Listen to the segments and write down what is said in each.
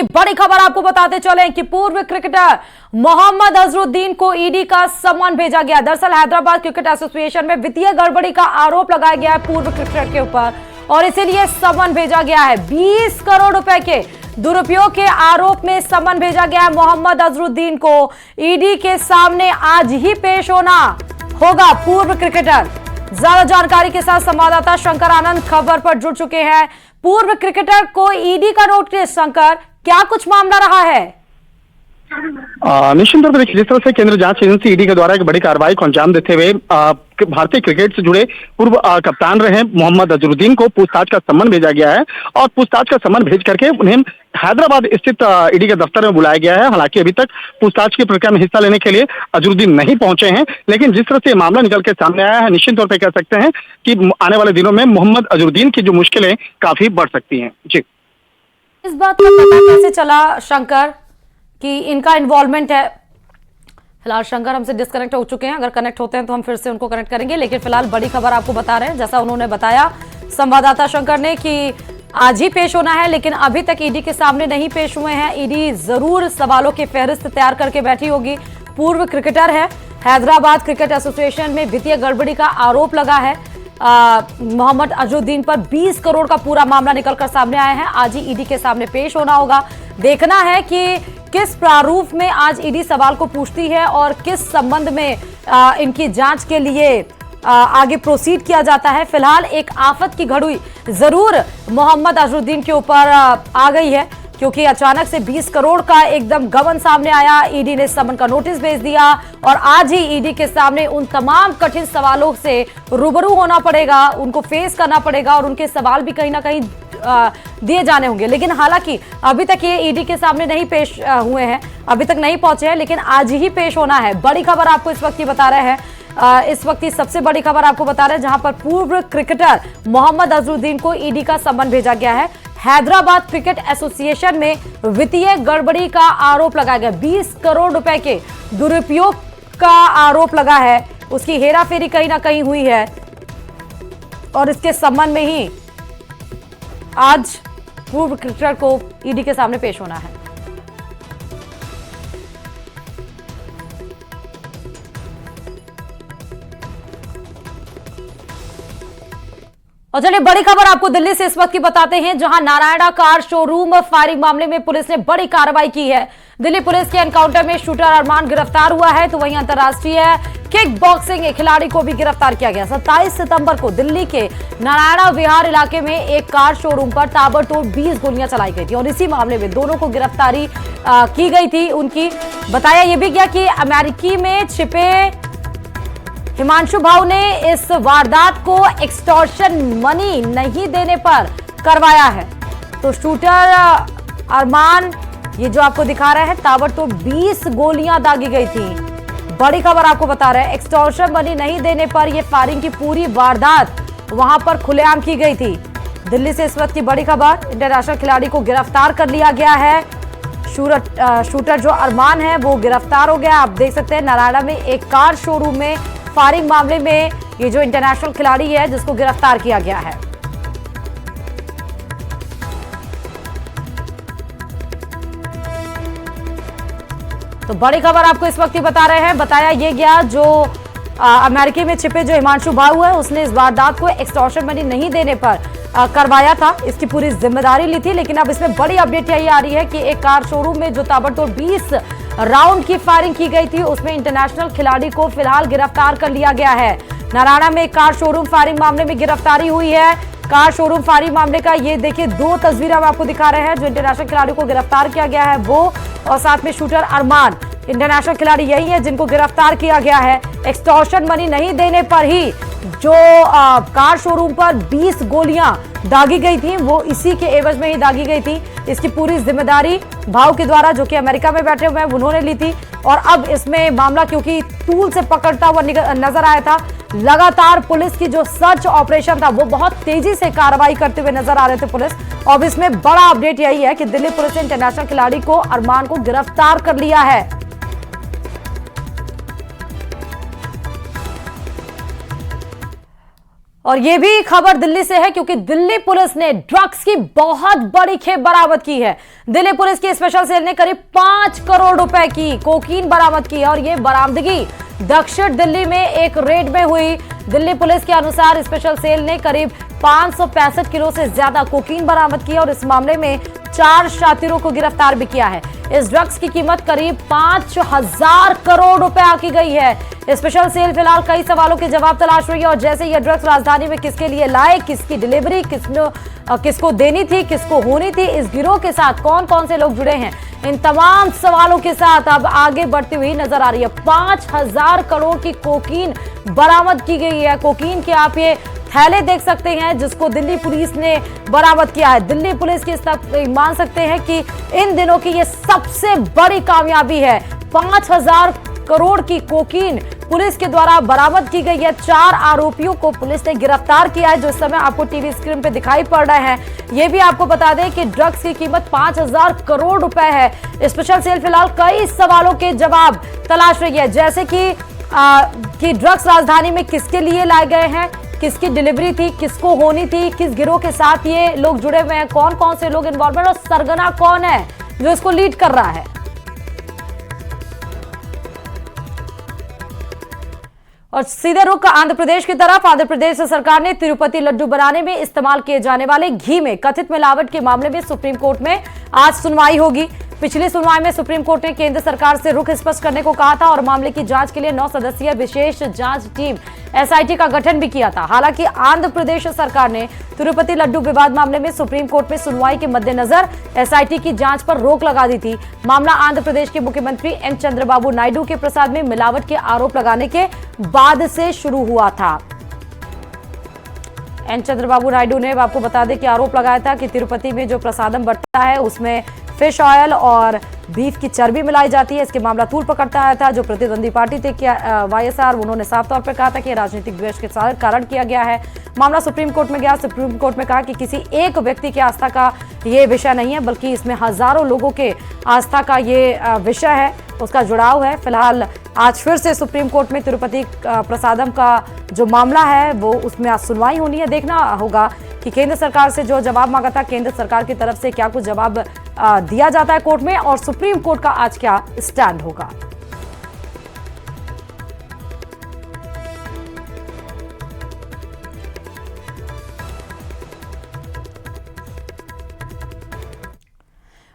की बड़ी खबर आपको बताते चले कि पूर्व क्रिकेटर मोहम्मद अजहरुद्दीन को ईडी का सम्मन भेजा गया। दरअसल हैदराबाद क्रिकेट एसोसिएशन में वित्तीय गड़बड़ी का आरोप लगाया गया है पूर्व क्रिकेटर के ऊपर और इसीलिए सम्मन भेजा गया है। 20 करोड़ रुपए के दुरुपयोग के आरोप में सम्मन भेजा गया है मोहम्मद अजहरुद्दीन को। ईडी के सामने आज ही पेश होना होगा पूर्व क्रिकेटर। ज्यादा जानकारी के साथ संवाददाता शंकर आनंद खबर पर जुड़ चुके हैं। पूर्व क्रिकेटर को ईडी का नोटिस, शंकर, क्या कुछ मामला रहा है? निश्चित तौर पर जिस तरह से केंद्रीय जांच एजेंसी ईडी के द्वारा एक बड़ी कार्रवाई को अंजाम देते हुए भारतीय क्रिकेट से जुड़े पूर्व कप्तान रहे मोहम्मद अजहरुद्दीन को पूछताछ का सम्मन भेजा गया है और पूछताछ का सम्मन भेज करके उन्हें हैदराबाद स्थित ईडी के दफ्तर में बुलाया गया है। हालांकि अभी तक पूछताछ की प्रक्रिया में हिस्सा लेने के लिए अजहरुद्दीन नहीं पहुंचे हैं, लेकिन जिस तरह से मामला निकल के सामने आया है, निश्चित तौर पर कह सकते हैं कि आने वाले दिनों में मोहम्मद अजहरुद्दीन की जो मुश्किलें काफी बढ़ सकती हैं। जी, इस बात का पता कैसे चला शंकर कि इनका इन्वॉल्वमेंट है? फिलहाल शंकर हमसे डिस्कनेक्ट हो चुके हैं, अगर कनेक्ट होते हैं तो हम फिर से उनको कनेक्ट करेंगे, लेकिन फिलहाल बड़ी खबर आपको बता रहे हैं। जैसा उन्होंने बताया संवाददाता शंकर ने कि आज ही पेश होना है, लेकिन अभी तक ईडी के सामने नहीं पेश हुए हैं। ईडी जरूर सवालों की फहरिस्त तैयार करके बैठी होगी। पूर्व क्रिकेटर है, हैदराबाद क्रिकेट एसोसिएशन में वित्तीय गड़बड़ी का आरोप लगा है मोहम्मद अजहरुद्दीन पर। 20 करोड़ का पूरा मामला निकलकर सामने आया है। आज ही ईडी के सामने पेश होना होगा। देखना है कि किस प्रारूप में आज ईडी सवाल को पूछती है और किस संबंध में इनकी जांच के लिए आगे प्रोसीड किया जाता है। फिलहाल एक आफत की घड़ी जरूर मोहम्मद अजहरुद्दीन के ऊपर आ गई है, क्योंकि अचानक से 20 करोड़ का एकदम गबन सामने आया। ईडी ने सम्मन का नोटिस भेज दिया और आज ही ईडी के सामने उन तमाम कठिन सवालों से रूबरू होना पड़ेगा, उनको फेस करना पड़ेगा और उनके सवाल भी कहीं ना कहीं दिए जाने होंगे। लेकिन हालांकि अभी तक ये ईडी के सामने नहीं पेश हुए हैं, अभी तक नहीं पहुंचे हैं, लेकिन आज ही पेश होना है। बड़ी खबर आपको इस वक्त ये बता रहे हैं, इस वक्त की सबसे बड़ी खबर आपको बता रहे हैं, जहां पर पूर्व क्रिकेटर मोहम्मद अजहरुद्दीन को ईडी का सम्मन भेजा गया है। हैदराबाद क्रिकेट एसोसिएशन में वित्तीय गड़बड़ी का आरोप लगाया गया। 20 करोड़ रुपए के दुरुपयोग का आरोप लगा है, उसकी हेराफेरी कहीं ना कहीं हुई है और इसके संबंध में ही आज पूर्व क्रिकेटर को ईडी के सामने पेश होना है। और चलिए बड़ी खबर आपको दिल्ली से इस वक्त की बताते हैं, जहां नारायणा कार शोरूम फायरिंग मामले में पुलिस ने बड़ी कार्रवाई की है। दिल्ली पुलिस के एनकाउंटर में शूटर अरमान गिरफ्तार हुआ है, तो वहीं अंतर्राष्ट्रीय किक बॉक्सिंग खिलाड़ी को भी गिरफ्तार किया गया। 27 सितंबर को दिल्ली के नारायणा विहार इलाके में एक कार शोरूम पर ताबड़तोड़ 20 गोलियां चलाई गई थी और इसी मामले में दोनों को गिरफ्तारी की गई थी। उनकी बताया यह भी गया कि अमेरिकी में छिपे हिमांशु भाऊ ने इस वारदात को एक्सटॉर्शन मनी नहीं देने पर करवाया है। तो शूटर अरमान, ये जो आपको दिखा रहा है, ताबड़तोड़ 20 गोलियां दागी गई थी। बड़ी खबर आपको बता रहे हैं, एक्सटॉर्शन मनी नहीं देने पर यह फायरिंग की पूरी वारदात वहां पर खुलेआम की गई थी। दिल्ली से इस वक्त की बड़ी खबर, इंटरनेशनल खिलाड़ी को गिरफ्तार कर लिया गया है। शूटर जो अरमान है वो गिरफ्तार हो गया। आप देख सकते हैं नारायणा में एक कार शोरूम में फायरिंग मामले में ये जो इंटरनेशनल खिलाड़ी है जिसको गिरफ्तार किया गया है। तो बड़ी खबर आपको इस वक्त ही बता रहे हैं, बताया ये गया जो अमेरिकी में छिपे जो हिमांशु भाऊ है उसने इस वारदात को एक्सटॉर्शन मनी नहीं देने पर करवाया था, इसकी पूरी जिम्मेदारी ली थी। लेकिन अब इसमें बड़ी अपडेट यही आ रही है कि एक कार शोरूम में जो ताबड़तोड़ 20 राउंड की फायरिंग की गई थी उसमें इंटरनेशनल खिलाड़ी को फिलहाल गिरफ्तार कर लिया गया है। नारायणा में एक कार शोरूम फायरिंग मामले में गिरफ्तारी हुई है। कार शोरूम फायरिंग मामले का ये देखिए 2 तस्वीरें हम आपको दिखा रहे हैं, जो इंटरनेशनल खिलाड़ी को गिरफ्तार किया गया है वो और साथ में शूटर अरमान। इंटरनेशनल खिलाड़ी यही है जिनको गिरफ्तार किया गया है। एक्सटॉर्शन मनी नहीं देने पर ही जो कार शोरूम पर 20 गोलियां दागी गई थी वो इसी के एवज में ही दागी गई थी। इसकी पूरी जिम्मेदारी भाव के द्वारा, जो कि अमेरिका में बैठे हुए हैं, उन्होंने ली थी। और अब इसमें मामला क्योंकि तूल से पकड़ता हुआ नजर आया था, लगातार पुलिस की जो सर्च ऑपरेशन था वो बहुत तेजी से कार्रवाई करते हुए नजर आ रहे थे पुलिस। और इसमें बड़ा अपडेट यही है कि दिल्ली पुलिस ने इंटरनेशनल खिलाड़ी को, अरमान को गिरफ्तार कर लिया है। और यह भी खबर दिल्ली से है, क्योंकि दिल्ली पुलिस ने ड्रग्स की बहुत बड़ी खेप बरामद की है। दिल्ली पुलिस की स्पेशल सेल ने करीब 5 करोड़ रुपए की कोकीन बरामद की और ये बरामदगी दक्षिण दिल्ली में एक रेड में हुई। दिल्ली पुलिस के अनुसार स्पेशल सेल ने करीब 565 किलो से ज्यादा कोकीन बरामद की और इस मामले में 4 शातिरों को गिरफ्तार भी किया है। इस ड्रग्स की कीमत करीब 5000 करोड़ रुपए आकी गई है। स्पेशल सेल फिलहाल कई सवालों के जवाब तलाश रही है और जैसे यह ड्रग्स राजधानी में किसके लिए लाए, किसकी डिलीवरी, किसको देनी थी, किसको होनी थी, इस गिरोह के साथ कौन कौन से लोग जुड़े हैं, इन तमाम सवालों के साथ अब आगे बढ़ती हुई नजर आ रही है। 5000 करोड़ की कोकीन बरामद की गई है। कोकीन के आप ये थैले देख सकते हैं जिसको दिल्ली पुलिस ने बरामद किया है। दिल्ली पुलिस की मान सकते हैं कि इन दिनों की ये सबसे बड़ी कामयाबी है। 5000 करोड़ की कोकीन पुलिस के द्वारा बरामद की गई है। 4 आरोपियों को पुलिस ने गिरफ्तार किया है जो इस समय आपको टीवी स्क्रीन पे दिखाई पड़ रहे हैं। ये भी आपको बता दें कि ड्रग्स की कीमत 5000 करोड़ रुपए है। स्पेशल सेल फिलहाल कई सवालों के जवाब तलाश रही है, जैसे कि ड्रग्स राजधानी में किसके लिए लाए गए हैं, किसकी डिलीवरी थी, किसको होनी थी, किस गिरोह के साथ ये लोग जुड़े हुए हैं, कौन कौन से लोग इन्वॉल्वमेंट और सरगना कौन है जो इसको लीड कर रहा है। और सीधे रुख आंध्र प्रदेश की तरफ। आंध्र प्रदेश सरकार ने तिरुपति लड्डू बनाने में इस्तेमाल किए जाने वाले घी में कथित मिलावट के मामले में सुप्रीम कोर्ट में आज सुनवाई होगी। पिछली सुनवाई में सुप्रीम कोर्ट ने केंद्र सरकार से रुख स्पष्ट करने को कहा था और मामले की जांच के लिए 9 सदस्यीय विशेष जांच टीम एसआईटी का गठन भी किया था। हालांकि आंध्र प्रदेश सरकार ने तिरुपति लड्डू विवाद मामले में सुप्रीम कोर्ट में सुनवाई के मद्देनजर एसआईटी की जांच पर रोक लगा दी थी। मामला आंध्र प्रदेश के मुख्यमंत्री एन चंद्रबाबू नायडू के प्रसाद में मिलावट के आरोप लगाने के बाद से शुरू हुआ था। एन चंद्रबाबू नायडू ने आपको बता दें कि आरोप लगाया था कि तिरुपति में जो प्रसादम बढ़ता है उसमें फिश ऑयल और बीफ की चर्बी मिलाई जाती है। इसके मामला तूल पकड़ता आया था। जो प्रतिद्वंदी पार्टी थे वाईएसआर, उन्होंने साफ तौर पर कहा था कि राजनीतिक द्वेष के कारण किया गया है। मामला सुप्रीम कोर्ट में गया। सुप्रीम कोर्ट में कहा कि किसी एक व्यक्ति की आस्था का ये विषय नहीं है, बल्कि इसमें हजारों लोगों के आस्था का ये विषय है, उसका जुड़ाव है। फिलहाल आज फिर से सुप्रीम कोर्ट में तिरुपति प्रसादम का जो मामला है वो उसमें आज सुनवाई होनी है। देखना होगा कि केंद्र सरकार से जो जवाब मांगा था, केंद्र सरकार की तरफ से क्या कुछ जवाब दिया जाता है कोर्ट में और सुप्रीम कोर्ट का आज क्या स्टैंड होगा।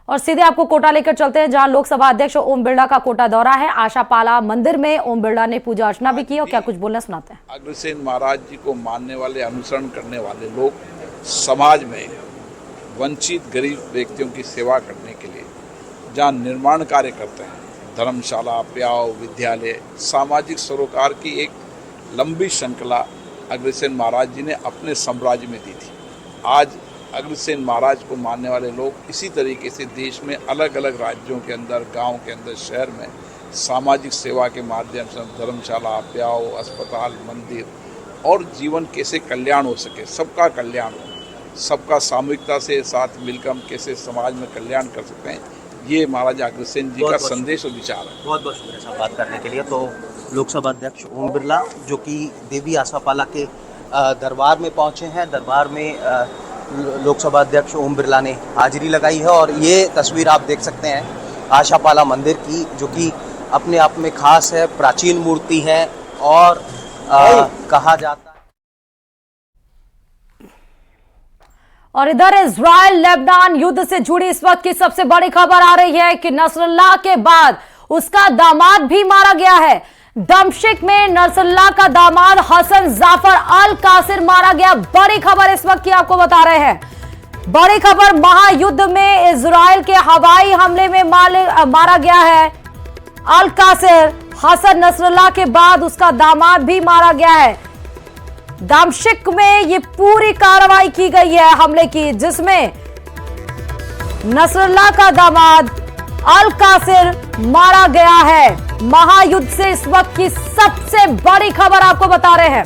और सीधे आपको कोटा लेकर चलते हैं जहां लोकसभा अध्यक्ष ओम बिरला का कोटा दौरा है। आशापाला मंदिर में ओम बिरला ने पूजा अर्चना भी की और क्या कुछ बोलना सुनाते हैं। अग्रसेन महाराज जी को मानने वाले, अनुसरण करने वाले लोग समाज में वंचित गरीब व्यक्तियों की सेवा करने के लिए जहाँ निर्माण कार्य करते हैं, धर्मशाला, प्याव, विद्यालय, सामाजिक सरोकार की एक लंबी श्रृंखला अग्रसेन महाराज जी ने अपने साम्राज्य में दी थी। आज अग्रसेन महाराज को मानने वाले लोग इसी तरीके से देश में अलग अलग राज्यों के अंदर, गांव के अंदर, शहर में सामाजिक सेवा के माध्यम से धर्मशाला, प्याव, अस्पताल, मंदिर और जीवन कैसे कल्याण हो सके, सबका कल्याण हो, सबका सामूहिकता से साथ मिलकर हम कैसे समाज में कल्याण कर सकते हैं, ये महाराजा अग्रसेन जी का संदेश और विचार है। बहुत बहुत शुक्रिया साहब बात करने के लिए। तो लोकसभा अध्यक्ष ओम बिरला जो कि देवी आशापाला के दरबार में पहुंचे हैं, दरबार में लोकसभा अध्यक्ष ओम बिरला ने हाजिरी लगाई है और ये तस्वीर आप देख सकते हैं आशापाला मंदिर की, जो कि अपने आप में खास है, प्राचीन मूर्ति है और कहा जाता है। और इधर इजराइल लेबनान युद्ध से जुड़ी इस वक्त की सबसे बड़ी खबर आ रही है कि नसरुल्लाह के बाद उसका दामाद भी मारा गया है। दमिश्क में नसरुल्लाह का दामाद हसन जाफर अल कासिर मारा गया। बड़ी खबर इस वक्त की आपको बता रहे हैं। बड़ी खबर, महायुद्ध में इजराइल के हवाई हमले में मारा गया है अल कासिर। हसन नसरुल्लाह के बाद उसका दामाद भी मारा गया है। दमिश्क में ये पूरी कार्रवाई की गई है हमले की, जिसमें नसरुल्लाह का दामाद अल कासिर मारा गया है। महायुद्ध से इस वक्त की सबसे बड़ी खबर आपको बता रहे हैं।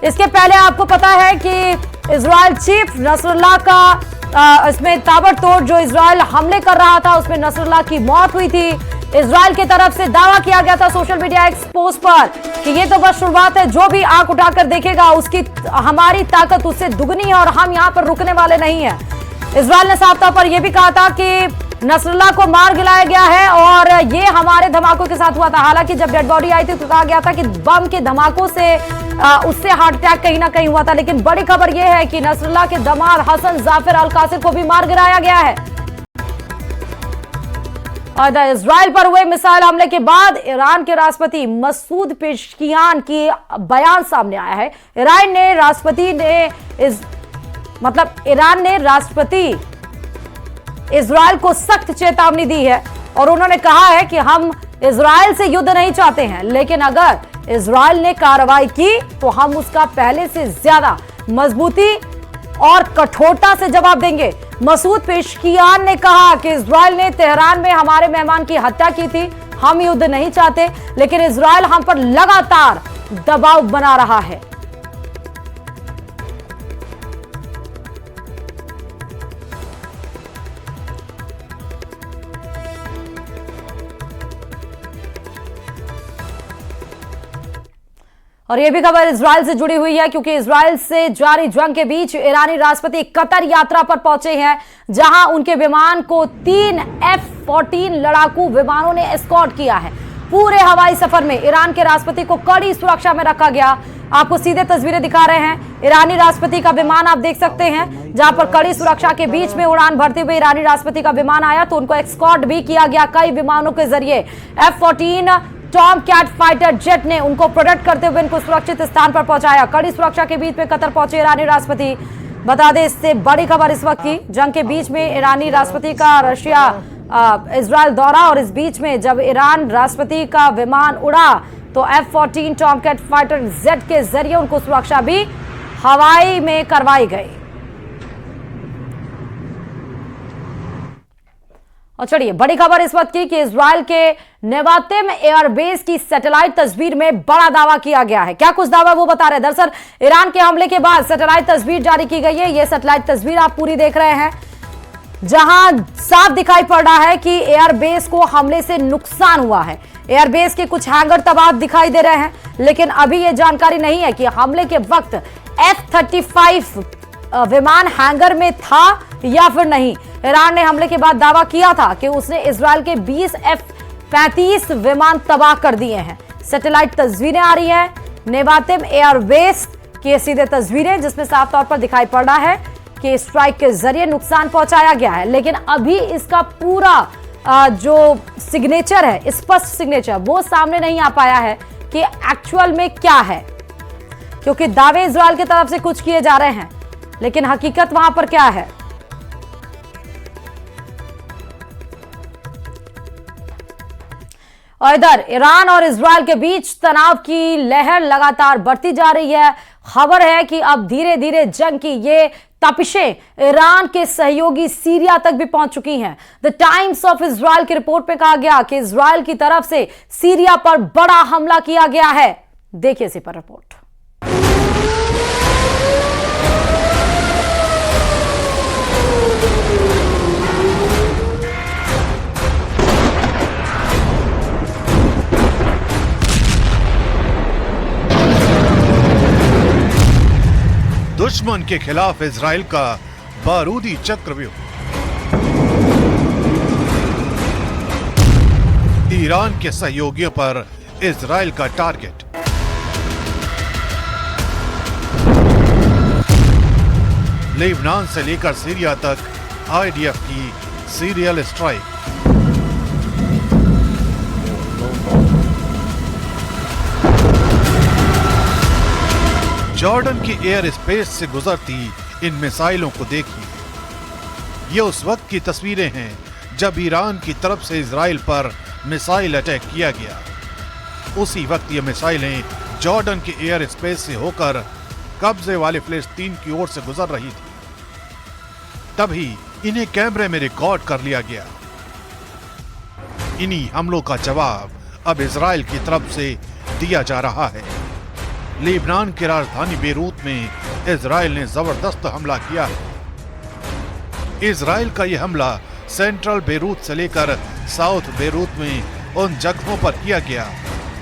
इसके पहले आपको पता है कि इजराइल चीफ नसरुल्लाह का इसमें ताबड़तोड़ जो इजराइल हमले कर रहा था उसमें नसरुल्लाह की मौत हुई थी। इजराइल की तरफ से दावा किया गया था सोशल मीडिया एक्सपोज पर कि ये तो बस शुरुआत है, जो भी आंख उठाकर देखेगा उसकी हमारी ताकत उससे दुगनी है और हम यहां पर रुकने वाले नहीं है। इजराइल ने साफ तौर पर यह भी कहा था कि नसरुल्लाह को मार गिराया गया है और ये हमारे धमाकों के साथ हुआ था। हालांकि जब डेड बॉडी आई थी तो कहा गया था कि बम के धमाकों से उससे हार्ट अटैक कहीं ना कहीं हुआ था, लेकिन बड़ी खबर यह है कि नसरुल्लाह के दामाद हसन जाफिर अल कासिर को भी मार गिराया गया है। और इजराइल पर हुए मिसाइल हमले के बाद ईरान के राष्ट्रपति मसूद पेशकियान की बयान सामने आया है। ईरान ने राष्ट्रपति इजराइल को सख्त चेतावनी दी है और उन्होंने कहा है कि हम इजराइल से युद्ध नहीं चाहते हैं, लेकिन अगर इजराइल ने कार्रवाई की तो हम उसका पहले से ज्यादा मजबूती और कठोरता से जवाब देंगे। मसूद पेशकियान ने कहा कि इजराइल ने तेहरान में हमारे मेहमान की हत्या की थी, हम युद्ध नहीं चाहते, लेकिन इजराइल हम पर लगातार दबाव बना रहा है। और यह भी खबर इजराइल से जुड़ी हुई है, क्योंकि इजराइल से जारी जंग के बीच ईरानी राष्ट्रपति कतर यात्रा पर पहुंचे हैं, जहां उनके विमान को 3 F-14 लड़ाकू विमानों ने एस्कॉर्ट किया है। पूरे हवाई सफर में ईरान के राष्ट्रपति को कड़ी सुरक्षा में रखा गया। आपको सीधे तस्वीरें दिखा रहे हैं। ईरानी राष्ट्रपति का विमान आप देख सकते हैं, जहां पर कड़ी सुरक्षा के बीच में उड़ान भरते हुए ईरानी राष्ट्रपति का विमान आया तो उनको एस्कॉर्ट भी किया गया कई विमानों के जरिए। F-14 Tom cat fighter jet ने उनको प्रोटेक्ट करते हुए इनको सुरक्षित स्थान पर पहुंचाया। कड़ी सुरक्षा के बीच में कतर पहुंचे ईरानी राष्ट्रपति। बता दें, इससे बड़ी खबर इस वक्त की, जंग के बीच में ईरानी राष्ट्रपति का रशिया इजराइल दौरा, और इस बीच में जब ईरान राष्ट्रपति का विमान उड़ा तो F-14 Tom cat fighter jet के जरिए उनको सुरक्षा भी हवाई में करवाई गई। और चलिए, बड़ी खबर इस वक्त की कि इजराइल के नेवातिम एयरबेस की सैटेलाइट तस्वीर में बड़ा दावा किया गया है। क्या कुछ दावा वो बता रहे हैं। दरअसल ईरान के हमले के बाद सैटेलाइट तस्वीर जारी की गई है। ये सैटेलाइट तस्वीर आप पूरी देख रहे हैं, जहां साफ दिखाई पड़ रहा है कि एयरबेस को हमले से नुकसान हुआ है। एयरबेस के कुछ हैंगर तबाह दिखाई दे रहे हैं, लेकिन अभी यह जानकारी नहीं है कि हमले के वक्त F-35 विमान हैंगर में था या फिर नहीं। ईरान ने हमले के बाद दावा किया था कि उसने इजराइल के 20 F-35 विमान तबाह कर दिए हैं। सैटेलाइट तस्वीरें आ रही हैं नेवातिम एयरबेस की सीधे तस्वीरें, जिसमें साफ तौर पर दिखाई पड़ रहा है कि स्ट्राइक के जरिए नुकसान पहुंचाया गया है, लेकिन अभी इसका पूरा जो सिग्नेचर है, स्पष्ट सिग्नेचर, वो सामने नहीं आ पाया है कि एक्चुअल में क्या है, क्योंकि दावे इजराइल की तरफ से कुछ किए जा रहे हैं, लेकिन हकीकत वहां पर क्या है। और इधर ईरान और इजराइल के बीच तनाव की लहर लगातार बढ़ती जा रही है। खबर है कि अब धीरे धीरे जंग की ये तपिशें ईरान के सहयोगी सीरिया तक भी पहुंच चुकी हैं। द टाइम्स ऑफ इजराइल की रिपोर्ट में कहा गया कि इजराइल की तरफ से सीरिया पर बड़ा हमला किया गया है। देखिए इसी पर रिपोर्ट। दुश्मन के खिलाफ इजराइल का बारूदी चक्रव्यूह। ईरान के सहयोगियों पर इजराइल का टारगेट। लेबनान से लेकर सीरिया तक आईडीएफ की सीरियल स्ट्राइक। जॉर्डन की एयर स्पेस से गुजरती इन मिसाइलों को देखिए। ये उस वक्त की तस्वीरें हैं जब ईरान की तरफ से इजराइल पर मिसाइल अटैक किया गया। उसी वक्त ये मिसाइलें जॉर्डन की एयर स्पेस से होकर कब्जे वाले फिलिस्तीन की ओर से गुजर रही थी। तभी इन्हें कैमरे में रिकॉर्ड कर लिया गया। इन्हीं हमलों का जवाब अब इजराइल की तरफ से दिया जा रहा है। लेबनान की राजधानी बेरूत में इजराइल ने जबरदस्त हमला किया है। इजराइल का यह हमला सेंट्रल बेरूत से लेकर साउथ बेरूत में उन जगहों पर किया गया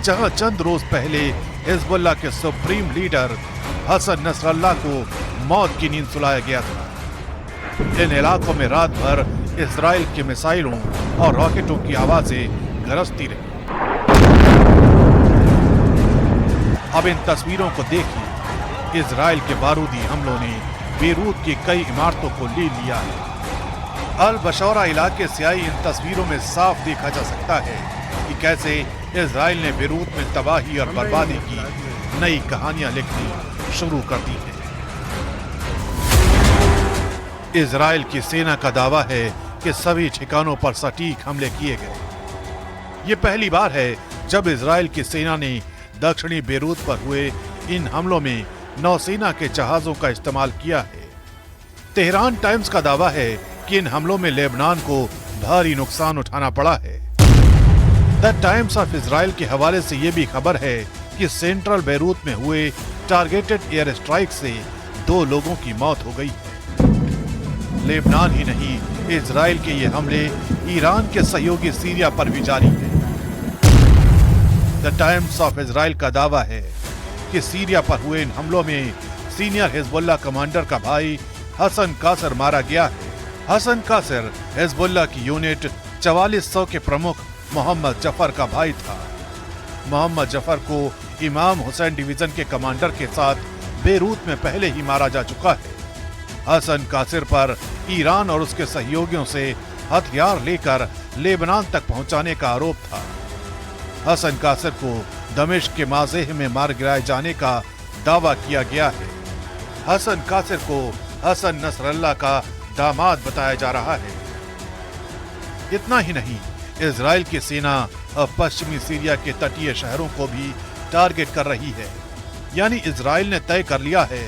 जहां चंद रोज पहले हिजबुल्लाह के सुप्रीम लीडर हसन नसरल्लाह को मौत की नींद सुलाया गया था। इन इलाकों में रात भर इजराइल के मिसाइलों और रॉकेटों की आवाजें गरजती रही। अब इन तस्वीरों को देखिए। इजराइल के बारूदी हमलों ने बेरूत की कई इमारतों को ले लिया है। अल बशौरा इलाके से आई इन तस्वीरों में साफ देखा जा सकता है कि कैसे इजराइल ने बेरूत में तबाही और बर्बादी की नई कहानियां लिखनी शुरू कर दी है। इजराइल की सेना का दावा है कि सभी ठिकानों पर सटीक हमले किए गए। ये पहली बार है जब इजराइल की सेना ने दक्षिणी बेरूत पर हुए इन हमलों में नौसेना के जहाजों का इस्तेमाल किया है। तेहरान टाइम्स का दावा है कि इन हमलों में लेबनान को भारी नुकसान उठाना पड़ा है। द टाइम्स ऑफ इजराइल के हवाले से यह भी खबर है कि सेंट्रल बेरूत में हुए टारगेटेड एयर स्ट्राइक से 2 लोगों की मौत हो गई है। लेबनान ही नहीं, इजराइल के ये हमले ईरान के सहयोगी सीरिया पर भी जारी है। द टाइम्स ऑफ इजराइल का दावा है कि सीरिया पर हुए इन हमलों में सीनियर हिजबुल्लाह कमांडर का भाई हसन कासर मारा गया है। हसन कासर हिजबुल्लाह की यूनिट 4400 के प्रमुख मोहम्मद जफर का भाई था। मोहम्मद जफर को इमाम हुसैन डिवीजन के कमांडर के साथ बेरूत में पहले ही मारा जा चुका है। हसन कासिर पर ईरान और उसके सहयोगियों से हथियार लेकर लेबनान तक पहुंचाने का आरोप था। हसन कासिर को दमिश्क के माज़ेह में मार गिराए जाने का दावा किया गया है। हसन कासिर को हसन नसरल्लाह का दामाद बताया जा रहा है। इतना ही नहीं, इजराइल की सेना अब पश्चिमी सीरिया के तटीय शहरों को भी टारगेट कर रही है। यानी इजराइल ने तय कर लिया है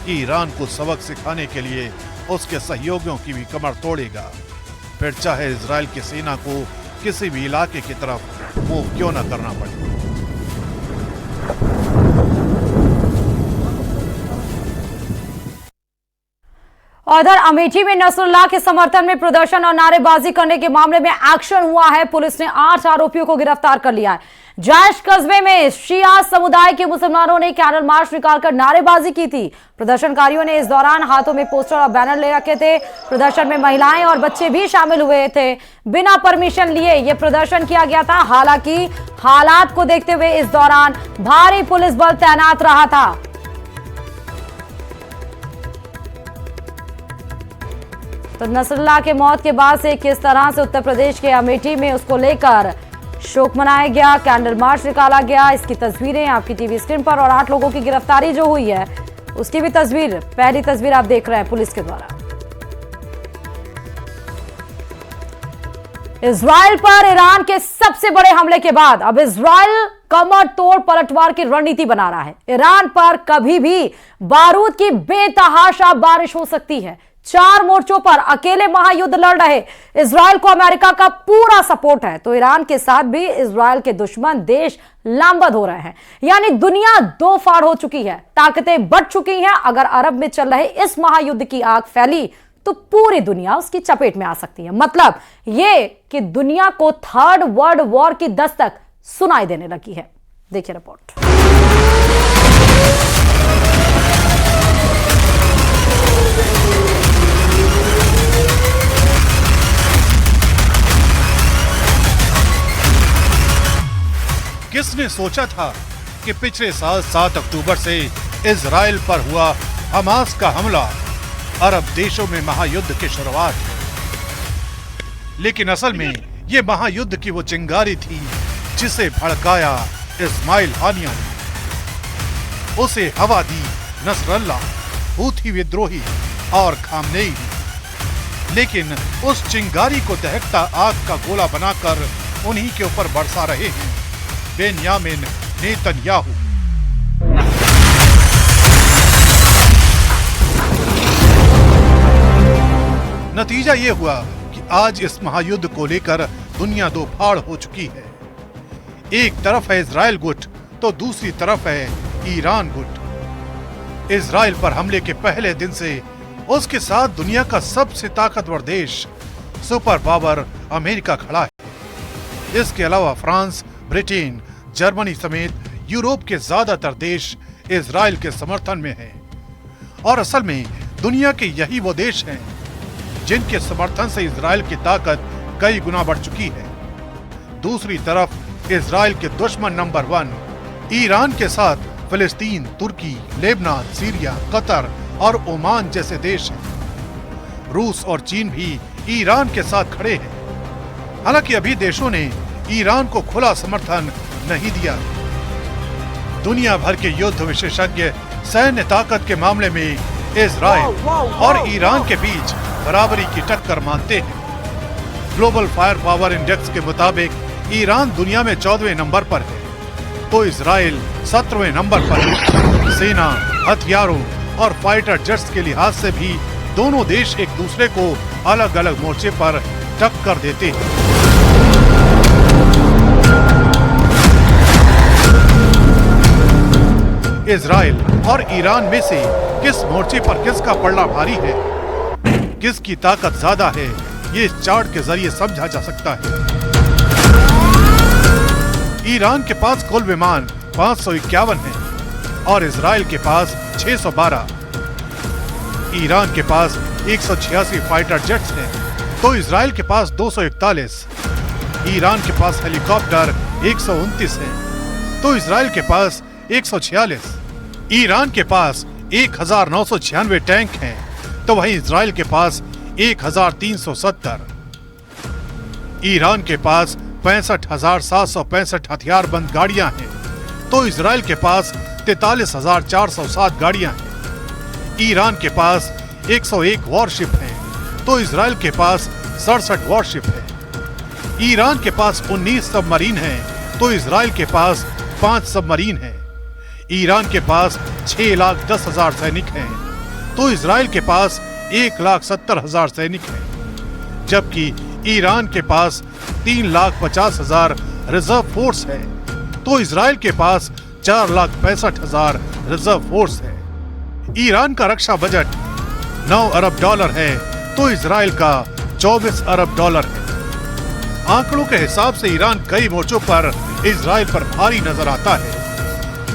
कि ईरान को सबक सिखाने के लिए उसके सहयोगियों की भी कमर तोड़ेगा, फिर चाहे इजराइल की सेना को किसी भी इलाके की तरफ मूव क्यों न करना पड़े। उधर अमेठी में नसरुल्लाह के समर्थन में प्रदर्शन और नारेबाजी करने के मामले में एक्शन हुआ है। पुलिस ने 8 आरोपियों को गिरफ्तार कर लिया है। जायश कस्बे में शिया समुदाय के मुसलमानों ने कैंडल मार्च निकालकर नारेबाजी की थी। प्रदर्शनकारियों ने इस दौरान हाथों में पोस्टर और बैनर ले रखे थे। प्रदर्शन में महिलाएं और बच्चे भी शामिल हुए थे। बिना परमिशन लिए यह प्रदर्शन किया गया था। हालांकि हालात को देखते हुए इस दौरान भारी पुलिस बल तैनात रहा था। तो नसरुल्लाह के मौत के बाद से किस तरह से उत्तर प्रदेश के अमेठी में उसको लेकर शोक मनाया गया, कैंडल मार्च निकाला गया, इसकी तस्वीरें आपकी टीवी स्क्रीन पर और 8 लोगों की गिरफ्तारी जो हुई है उसकी भी तस्वीर, पहली तस्वीर आप देख रहे हैं पुलिस के द्वारा। इजराइल पर ईरान के सबसे बड़े हमले के बाद अब इजराइल कमर तोड़ पलटवार की रणनीति बना रहा है। ईरान पर कभी भी बारूद की बेतहाशा बारिश हो सकती है। 4 मोर्चों पर अकेले महायुद्ध लड़ रहे इजराइल को अमेरिका का पूरा सपोर्ट है, तो ईरान के साथ भी इजराइल के दुश्मन देश लामबंद हो रहे हैं। यानी दुनिया 2 फाड़ हो चुकी है, ताकतें बढ़ चुकी हैं। अगर अरब में चल रहे इस महायुद्ध की आग फैली तो पूरी दुनिया उसकी चपेट में आ सकती है। मतलब यह कि दुनिया को 3rd वर्ल्ड वॉर की दस्तक सुनाई देने लगी है। देखिए रिपोर्ट। किसने सोचा था कि पिछले साल 7 अक्टूबर से इजराइल पर हुआ हमास का हमला अरब देशों में महायुद्ध की शुरुआत है। लेकिन असल में यह महायुद्ध की वो चिंगारी थी जिसे भड़काया इस्माइल हानिया ने। उसे हवा दी नसरल्लाह, हूथी विद्रोही और खामनेई ने। लेकिन उस चिंगारी को दहकता आग का गोला बनाकर उन्हीं के ऊपर बरसा रहे हैं बेन्यामिन नेतन्याहू। नतीजा ये हुआ कि आज इस महायुद्ध को लेकर दुनिया 2 फाड़ हो चुकी है। एक तरफ है इजराइल गुट तो दूसरी तरफ है ईरान गुट। इजराइल पर हमले के पहले दिन से उसके साथ दुनिया का सबसे ताकतवर देश सुपर पावर अमेरिका खड़ा है। इसके अलावा फ्रांस, ब्रिटेन, जर्मनी समेत यूरोप के ज्यादातर देश इजराइल के समर्थन में हैं। और असल में दुनिया के यही वो देश हैं जिनके समर्थन से इजराइल की ताकत कई गुना बढ़ चुकी है। दूसरी तरफ इजराइल के दुश्मन नंबर 1 ईरान के साथ फिलिस्तीन, तुर्की, लेबनान, सीरिया, कतर और ओमान जैसे देश हैं। रूस और चीन भी ईरान के साथ खड़े हैं। हालांकि अभी देशों ने ईरान को खुला समर्थन नहीं दिया। दुनिया भर के युद्ध विशेषज्ञ सैन्य ताकत के मामले में इजराइल और ईरान के बीच बराबरी की टक्कर मानते हैं। ग्लोबल फायर पावर इंडेक्स के मुताबिक ईरान दुनिया में 14वें नंबर पर है, तो इजराइल 17वें नंबर पर है। सेना, हथियारों और फाइटर जेट्स के लिहाज से भी दोनों देश एक दूसरे को अलग अलग मोर्चे पर टक्कर देते हैं। इजराइल और ईरान में से किस मोर्चे पर किसका पलड़ा भारी है, किसकी ताकत ज्यादा है, ये इस चार्ट के जरिए समझा जा सकता है। ईरान के पास कुल विमान 551 हैं और इजराइल के पास 612। ईरान के पास 186 फाइटर जेट्स हैं, तो इजराइल के पास 241। ईरान के पास हेलीकॉप्टर 129 हैं, तो इजराइल के पास 146। ईरान के पास 1996 टैंक हैं, तो वहीं इजराइल के पास 1370। ईरान के पास 65,765 हथियारबंद गाड़ियां हैं, तो इजराइल के पास 43,407 गाड़ियां हैं। ईरान के पास 101 वॉरशिप हैं, तो इजराइल के पास 67 वॉरशिप हैं। ईरान के पास 19 सबमरीन हैं, तो इजराइल के पास 5 सबमरीन हैं। ईरान के पास 6,10,000 सैनिक हैं, तो इजराइल के पास 1,70,000 सैनिक हैं। जबकि ईरान के पास 3,50,000 रिजर्व फोर्स है, तो इजराइल के पास 4,65,000 रिजर्व फोर्स है। ईरान का रक्षा बजट 9 अरब डॉलर है, तो इजराइल का 24 अरब डॉलर है। आंकड़ों के हिसाब से ईरान कई मोर्चों पर इजराइल पर भारी नजर आता है,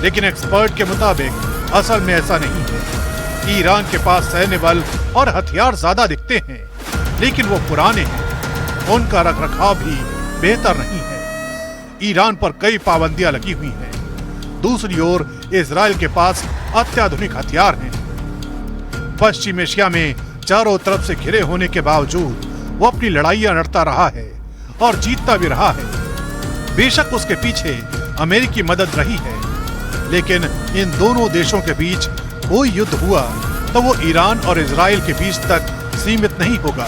लेकिन एक्सपर्ट के मुताबिक असल में ऐसा नहीं है। ईरान के पास सैन्य बल और हथियार ज्यादा दिखते हैं, लेकिन वो पुराने हैं, उनका रखरखाव भी बेहतर नहीं है। ईरान पर कई पाबंदियां लगी हुई हैं। दूसरी ओर इजराइल के पास अत्याधुनिक हथियार हैं। पश्चिम एशिया में चारों तरफ से घिरे होने के बावजूद वो अपनी लड़ाइयां लड़ता रहा है और जीतता भी रहा है। बेशक उसके पीछे अमेरिकी मदद रही है, लेकिन इन दोनों देशों के बीच कोई युद्ध हुआ तो वो ईरान और इजराइल के बीच तक सीमित नहीं होगा।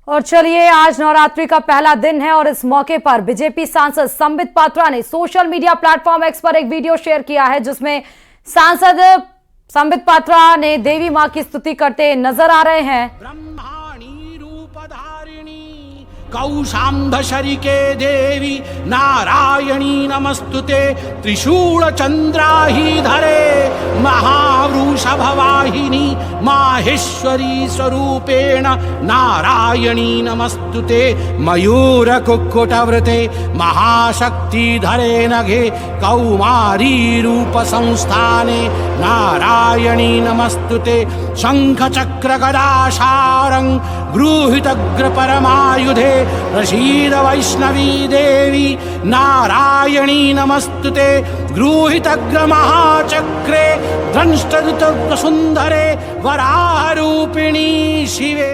और चलिए, आज नवरात्रि का पहला दिन है और इस मौके पर बीजेपी सांसद संबित पात्रा ने सोशल मीडिया प्लेटफॉर्म एक्स पर एक वीडियो शेयर किया है, जिसमें सांसद संबित पात्रा ने देवी मां की स्तुति करते नजर आ रहे हैं। ब्रह्माणी रूपधारिणी कौशाम्भशरिके देवी नारायणी नमस्तुते त्रिशूल चंद्राही धरे महावृषभवाहिनी माहेश्वरी स्वरूपेण नारायणी नमस्तुते मयूर कुक्कुटवृते महाशक्ति धरे नघे कौमारी रूप संस्थाने नारायणी नमस्तुते शंख चक्र गदा शारंग गृहीतग्र परमायुधे प्रसीद वैष्णवी देवी नारायणी नमस्तुते गृहीतग्र महाचक्रे दंष्टदुत सुंदरे वराह रूपिणी शिवे।